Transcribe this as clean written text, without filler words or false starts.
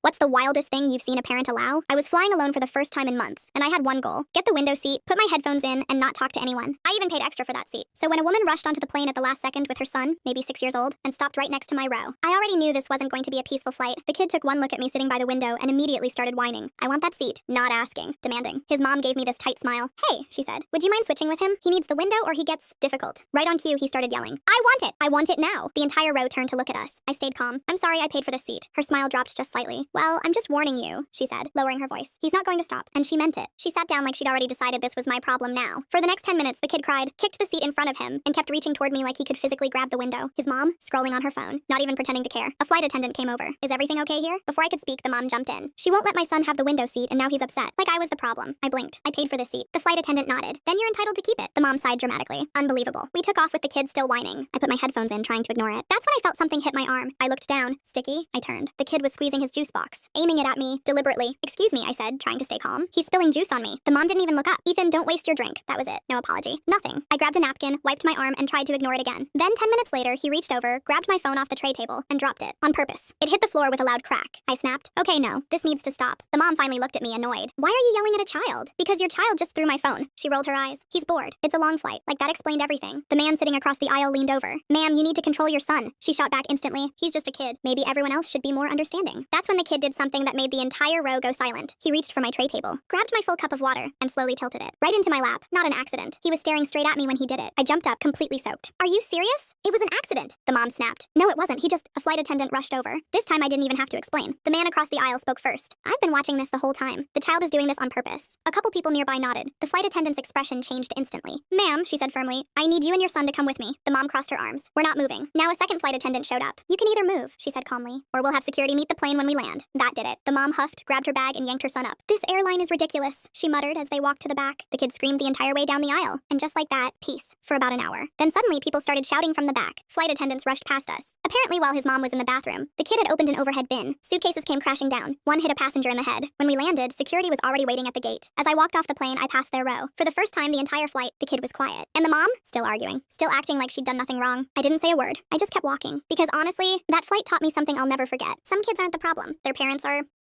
What's the wildest thing you've seen a parent allow? I was flying alone for the first time in months, and I had one goal: get the window seat, put my headphones in, and not talk to anyone. I even paid extra for that seat. So when a woman rushed onto the plane at the last second with her son, maybe 6 years old, and stopped right next to my row, I already knew this wasn't going to be a peaceful flight. The kid took one look at me sitting by the window and immediately started whining. I want that seat. Not asking. Demanding. His mom gave me this tight smile. Hey, she said. Would you mind switching with him? He needs the window or he gets difficult. Right on cue, he started yelling. I want it! I want it now! The entire row turned to look at us. I stayed calm. I'm sorry I paid for the seat. Her smile dropped just slightly. Well, I'm just warning you, she said, lowering her voice. He's not going to stop. And she meant it. She sat down like she'd already decided this was my problem now. For the next 10 minutes, the kid cried, kicked the seat in front of him, and kept reaching toward me like he could physically grab the window. His mom, scrolling on her phone, not even pretending to care. A flight attendant came over. Is everything okay here? Before I could speak, the mom jumped in. She won't let my son have the window seat, and now he's upset. Like I was the problem. I blinked. I paid for the seat. The flight attendant nodded. Then you're entitled to keep it. The mom sighed dramatically. Unbelievable. We took off with the kid still whining. I put my headphones in, trying to ignore it. That's when I felt something hit my arm. I looked down. Sticky. I turned. The kid was squeezing his juice box, aiming it at me, deliberately. Excuse me, I said, trying to stay calm. He's spilling juice on me. The mom didn't even look up. Ethan, don't waste your drink. That was it. No apology. Nothing. I grabbed a napkin, wiped my arm, and tried to ignore it again. Then 10 minutes later, he reached over, grabbed my phone off the tray table, and dropped it. On purpose. It hit the floor with a loud crack. I snapped. Okay, no. This needs to stop. The mom finally looked at me, annoyed. Why are you yelling at a child? Because your child just threw my phone. She rolled her eyes. He's bored. It's a long flight. Like that explained everything. The man sitting across the aisle leaned over. Ma'am, you need to control your son. She shot back instantly. He's just a kid. Maybe everyone else should be more understanding. That's when the kid did something that made the entire row go silent. He reached for my tray table, grabbed my full cup of water, and slowly tilted it right into my lap. Not an accident. He was staring straight at me when he did it. I jumped up, completely soaked. Are you serious? It was an accident. The mom snapped. No, it wasn't. A flight attendant rushed over. This time I didn't even have to explain. The man across the aisle spoke first. I've been watching this the whole time. The child is doing this on purpose. A couple people nearby nodded. The flight attendant's expression changed instantly. Ma'am, she said firmly, I need you and your son to come with me. The mom crossed her arms. We're not moving. Now a second flight attendant showed up. You can either move, she said calmly, or we'll have security meet the plane when we land. That did it. The mom huffed, grabbed her bag, and yanked her son up. This airline is ridiculous, she muttered as they walked to the back. The kid screamed the entire way down the aisle. And just like that, peace. For about an hour. Then suddenly people started shouting from the back. Flight attendants rushed past us. Apparently while his mom was in the bathroom, the kid had opened an overhead bin. Suitcases came crashing down. One hit a passenger in the head. When we landed, security was already waiting at the gate. As I walked off the plane, I passed their row. For the first time the entire flight, the kid was quiet. And the mom? Still arguing. Still acting like she'd done nothing wrong. I didn't say a word. I just kept walking. Because honestly, that flight taught me something I'll never forget. Some kids aren't the problem. Their parents are.